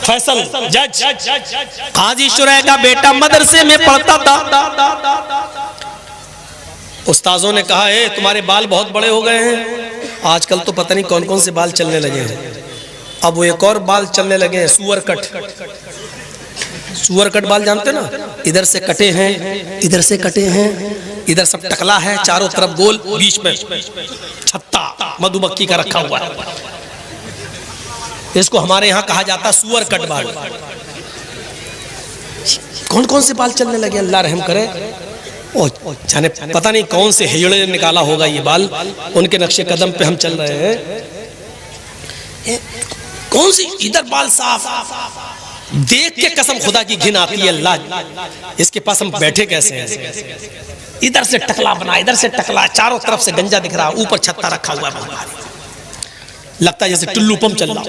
फैसल जज काजी शुरैह का बेटा मदरसे में पढ़ता था। उस्ताजों ने कहा है तुम्हारे बाल बहुत बड़े हो गए हैं। आजकल तो पता नहीं कौन कौन से बाल चलने लगे हैं। अब वो एक और बाल चलने लगे हैं, सुअर कट। सुअर कट बाल जानते ना, इधर से कटे हैं, इधर से कटे हैं, इधर सब टकला है, चारों तरफ गोल, बीच में छत्ता मधुमक्खी का रखा हुआ है। इसको हमारे यहाँ कहा जाता है सुअर कट बाल। कौन कौन से बाल चलने लगे, अल्लाह रहम करे। ओ जाने पता नहीं कौन से हिजड़े निकाला होगा ये बाल, उनके नक्शे कदम पे हम चल रहे हैं। कौन सी इधर बाल साफ, देख के कसम खुदा की घिन आती है, अल्लाह इसके पास हम बैठे कैसे हैं। इधर से टकला बना, इधर से टकला, चारों तरफ से गंजा दिख रहा, ऊपर छत्ता रखा हुआ है, लगता है जैसे टुल्लू पंप चल रहा।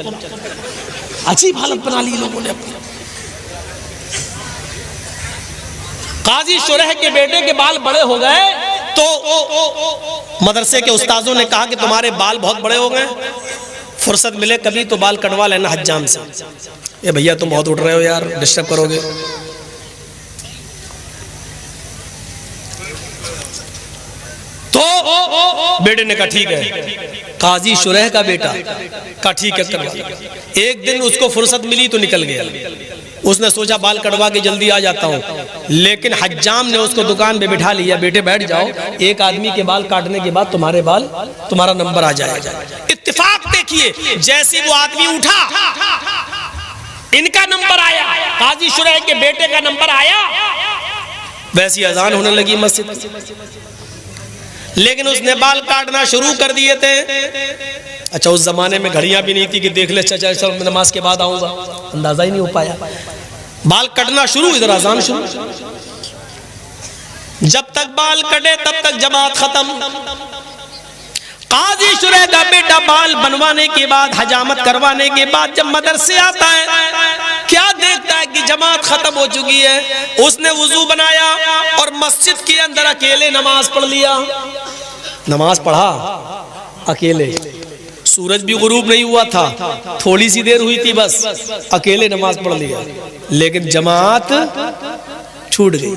अजीब हालत बना ली लोगों ने अपनी। काजी शुरैह के बेटे के बाल बड़े हो गए तो मदरसे के उस्ताजों ने कहा कि तुम्हारे बाल बहुत बड़े हो गए, फुर्सत मिले कभी तो बाल कटवा लेना हज्जाम से। ये भैया तुम बहुत उठ रहे हो यार, डिस्टर्ब करोगे। तो बेटे ने कहा ठीक है। काजी शुरैह का बेटा कहा ठीक है करवा। एक दिन उसको फुर्सत मिली तो निकल गया। उसने सोचा बाल कटवा के जल्दी आ जाता हूं, लेकिन हज्जाम ने उसको दुकान पे बिठा लिया, बेटे बैठ जाओ, एक आदमी के बाल काटने के बाद तुम्हारे बाल, तुम्हारा नंबर आ जाएगा। इत्तेफाक देखिए, जैसे वो आदमी उठा इनका नंबर आया, काजी शुरैह के बेटे का नंबर आया, वैसी अजान होने लगी मस्जिद। लेकिन उसने बाल काटना शुरू कर दिए थे। अच्छा उस जमाने में घड़ियां भी नहीं थी कि देख ले चाचा चल नमाज के बाद आऊंगा, अंदाजा ही नहीं हो पाया। बाल कटना शुरू, इधर अजान शुरू। जब तक बाल कटे तब तक जमात खत्म। काजी शुरैह का बेटा बाल बनवाने के बाद, हजामत करवाने के बाद जब मदरसे आता है, क्या देखता है कि जमात खत्म हो चुकी है। उसने वुजू बनाया और मस्जिद के अंदर अकेले नमाज पढ़ लिया। नमाज पढ़ा अकेले, सूरज भी गुरूब नहीं हुआ था, थोड़ी सी देर हुई थी बस, अकेले नमाज पढ़ लिया, लेकिन जमात छूट गई।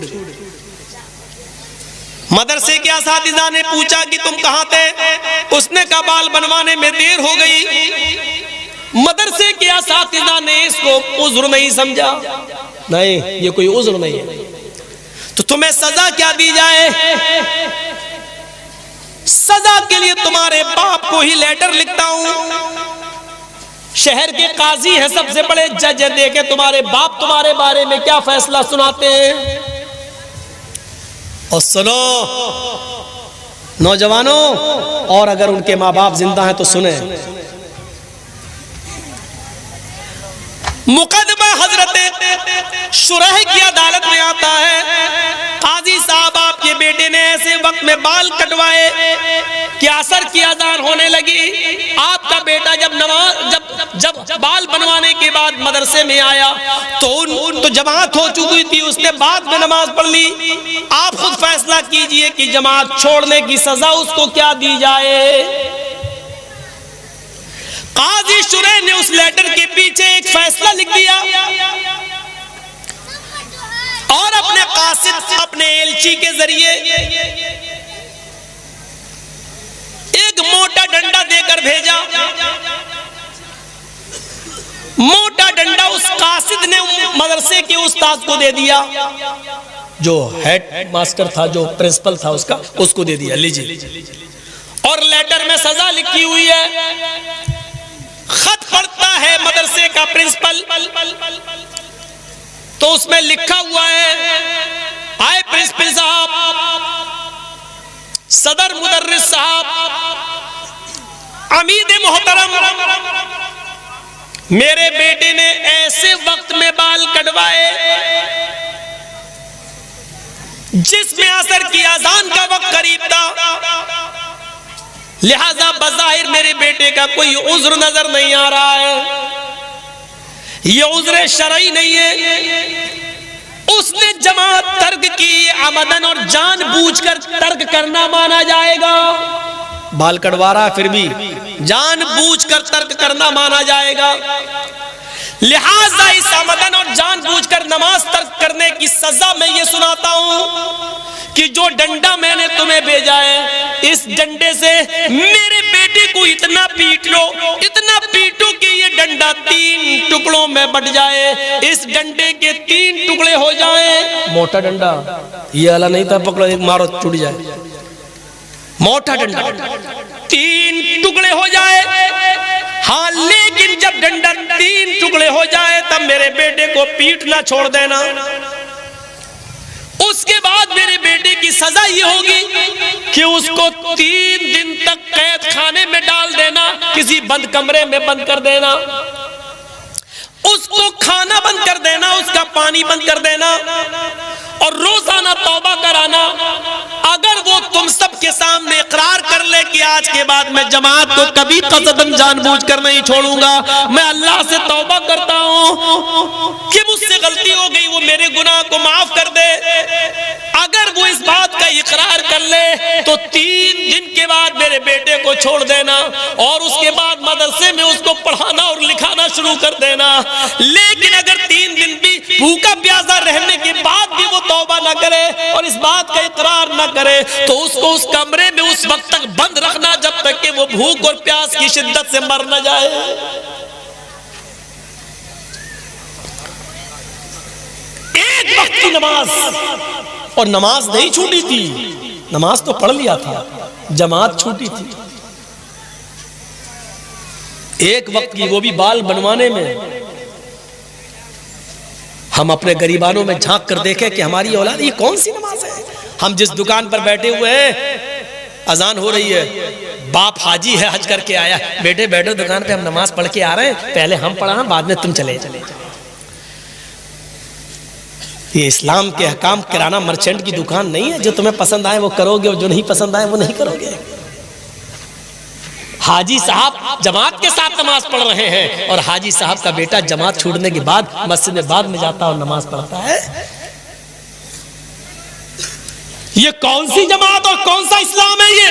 मदरसे के असातिज़ा ने पूछा कि तुम कहाँ थे, उसने कहा बाल बनवाने में देर हो गई। मदरसे के असातिज़ा ने इसको उज़्र नहीं समझा, नहीं ये कोई उज़्र नहीं है, तो तुम्हें सजा क्या दी जाए। सजा के लिए तुम्हारे बाप को ही लेटर लिखता हूं। शहर के काजी हैं, सबसे बड़े जज हैं, देखे तुम्हारे बाप तुम्हारे बारे में क्या फैसला सुनाते हैं। और सुनो नौजवानों, और अगर उनके माँ बाप जिंदा हैं तो सुने। मुकदमा हजरत शुरैह की अदालत में आता है, काजी साहब आपके बेटे ने ऐसे वक्त में बाल कटवाए कि असर की अजान होने लगी। आपका बेटा जब बाल बनवाने के बाद मदरसे में आया तो जमात हो चुकी थी, उसने बाद में नमाज पढ़ ली। आप खुद फैसला कीजिए कि जमात छोड़ने की सजा उसको क्या दी जाए। काजी शुरैह ने उस लेटर के पीछे एक फैसला लिख दिया और अपने कासिद, अपने एलची के जरिए एक मोटा डंडा देकर भेजा। मोटा डंडा उस कासिद ने मदरसे के उस्ताद को दे दिया, जो हेड मास्टर था, जो प्रिंसिपल था उसका, उसको दे दिया, लीजिए। और लेटर में सजा लिखी हुई है। खत पढ़ता है मदरसे का प्रिंसिपल, तो उसमें लिखा हुआ है, आए प्रिंसिपल साहब, सदर मुदर्रिस साहब, अमीद मोहतरम, मेरे बेटे ने ऐसे वक्त में बाल कटवाए जिसमें असर की अजान का वक्त करीब था, लिहाजा बज़ाहिर मेरे बेटे का कोई उज़्र नजर नहीं आ रहा है, ये उज़्र शरई नहीं है। उसने जमात तर्क की, अमदन और जानबूझकर तर्क करना माना जाएगा। बाल कटवा रहा फिर भी जानबूझकर तर्क करना माना जाएगा। लिहाजा इस आमदन और जानबूझकर नमाज तर्क करने की सजा मैं ये सुनाता हूं कि जो डंडा मैंने तुम्हें भेजा है, इस डंडे से मेरे बेटे को इतना पीट लो, इतना पीटो कि ये डंडा 3 टुकड़ों में बट जाए, इस डंडे के 3 टुकड़े हो जाए। मोटा डंडा, ये वाला नहीं था पकड़ो एक मारो टूट जाए, मोटा डंडा 3 टुकड़े हो जाए। हाँ, लेकिन जब डंडा 3 टुकड़े हो जाए तब मेरे बेटे को पीटना छोड़ देना। उसके बाद मेरे बेटे की सजा ये होगी कि उसको 3 दिन तक कैद खाने में डाल देना, किसी बंद कमरे में बंद कर देना, उसको खाना बंद कर देना, उसका पानी बंद कर देना और रोजाना तौबा कराना। अगर वो तुम सब के सामने इकरार कर ले कि आज के बाद मैं जमात को कभी कसदन जानबूझकर नहीं छोड़ूंगा, मैं अल्लाह से तौबा करता हूं कि मुझसे गलती हो गई, वो मेरे गुनाह को माफ कर दे, अगर वो इस बात का इकरार कर ले तो 3 दिन के बाद मेरे बेटे को छोड़ देना और उसके बाद मदरसे में उसको पढ़ाना और लिखाना शुरू कर देना। लेकिन अगर 3 दिन भी भूखा प्यासा रहने के बाद भी वो तौबा ना करे और इस बात का इकरार ना करे तो उसको उस कमरे में उस वक्त तक बंद रखना जब तक कि वो भूख और प्यास की शिद्दत से मर न जाए। एक वक्त की नमाज, और नमाज नहीं छूटी थी, नमाज तो पढ़ लिया था, जमात छूटी थी। एक वक्त की, वो भी बाल बनवाने में। हम अपने गरीबानों में झांक कर देखें कि हमारी औलाद, ये कौन सी नमाज है। हम जिस दुकान पर बैठे हुए हैं, अजान हो रही है, बाप हाजी है, हज करके आया, बेटे बैठो दुकान पे, हम नमाज पढ़ के आ रहे हैं, पहले हम पढ़ा बाद में तुम चले। ये इस्लाम के हकाम किराना मर्चेंट की दुकान नहीं है, जो तुम्हें पसंद आए वो करोगे और जो नहीं पसंद आए वो नहीं करोगे। हाजी साहब जमात के साथ नमाज पढ़ रहे हैं और हाजी साहब का बेटा जमात छूटने के बाद मस्जिद में बाद में जाता और नमाज पढ़ता है। ये कौन सी जमात और कौन सा इस्लाम है ये?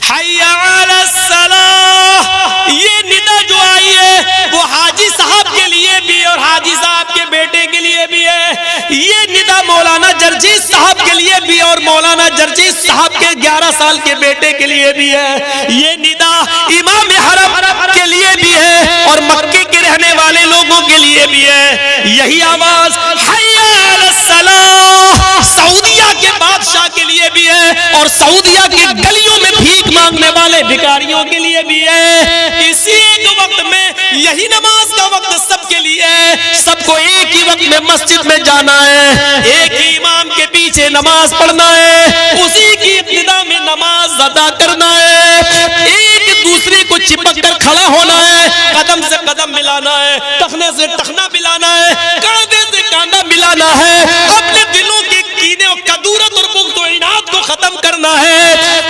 हय्या अलस सलाह, ये निदा जो आई है वो हाजी साहब के लिए भी और हाजी साहब के बेटे के लिए भी है। ये निदा मौलाना जर्जीस साहब के लिए भी और मौलाना जर्जीस साहब के 11 साल के बेटे के लिए भी है। ये निदा इमाम हरम के लिए भी है और मक्के के रहने वाले लोगों के लिए भी है। यही आवाज हय्या अलस सलाह सऊदिया के बादशाह के लिए भी है और सऊदिया की गलियों में भीख मांगने वाले भिखारियों के लिए भी है। इसी एक वक्त में यही नमाज का वक्त सबके लिए है। सबको एक ही वक्त में मस्जिद में जाना है, एक ही इमाम के पीछे नमाज पढ़ना है, उसी की इब्तिदा में नमाज अदा करना है, एक दूसरे को चिपक कर खड़ा होना है, कदम से कदम मिलाना है, टखने से टखना मिलाना है, कांधे से कांधा मिलाना है, अपने दिलों के कीने और कदूरत और बुग़्ज़ और इनाद को खत्म करना है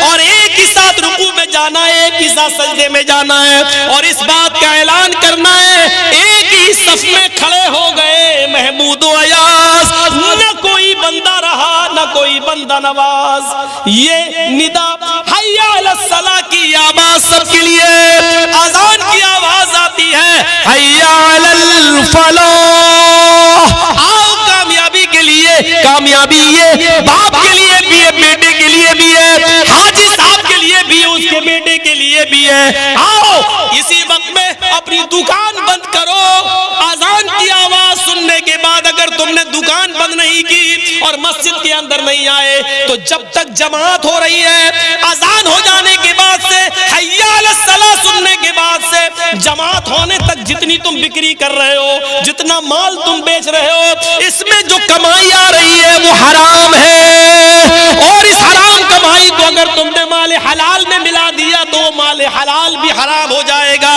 और एक ही साथ रुकू में जाना है, एक ही साथ सजदे में जाना है और इस बात का ऐलान करना है, एक ही सफ में खड़े हो गए महमूद व अयाज, न कोई बंदा रहा न कोई बंदा नवाज। ये निदा हय्या अलस सलाह की आवाज सबके लिए, अजान की आवाज आती है हय्या अलल फलाह, आओ कामयाबी के लिए। कामयाबी ये बाप के लिए भी है, बेटे के लिए भी है, हाजी साहब के लिए भी है, उसके बेटे के लिए भी है। आओ इसी वक्त में अपनी दुकान बंद करो। अजान की आवाज सुनने के बाद अगर तुमने दुकान बंद नहीं की और मस्जिद के अंदर नहीं आए तो जब तक जमात हो रही है, अजान हो जाने के बाद से, हय्या अलस सलाह सुनने के बाद से जमात होने तक जितनी तुम बिक्री कर रहे हो, जितना माल तुम बेच रहे हो, इसमें जो कमाई आ रही है वो हराम है और इस हराम कमाई को अगर तुमने माले हलाल में मिला दिया तो वो माले हलाल भी हराम हो जाएगा।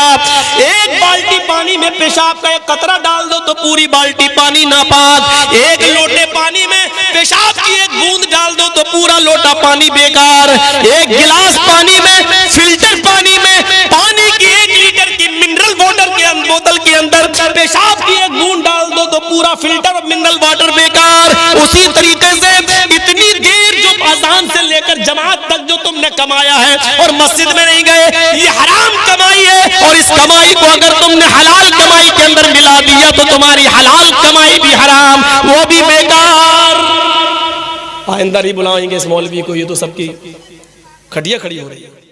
एक बाल्टी पानी में पेशाब का एक कतरा डाल दो तो पूरी बाल्टी पानी नापाक, एक लोटे पानी में पेशाब की एक बूंद डाल दो तो पूरा लोटा पानी बेकार, एक गिलास पानी में, फिल्टर पानी में, पानी की 1 लीटर की मिनरल वाटर के बोतल के अंदर पेशाब की एक बूंद डाल दो तो पूरा फिल्टर और मिनरल वाटर बेकार। उसी तरीके से इतनी देर जो अजान से लेकर जमात तक जो तुमने कमाया है और मस्जिद में नहीं गए, ये हराम कमाई कमाई है, और इस कमाई को अगर तुमने हलाल कमाई के अंदर मिला दिया तो तुम्हारी हलाल कमाई भी हराम, वो भी बेकार। आइंदा ही बुलाएंगे इस मौलवी को, ये तो सबकी खटिया खड़ी हो रही है।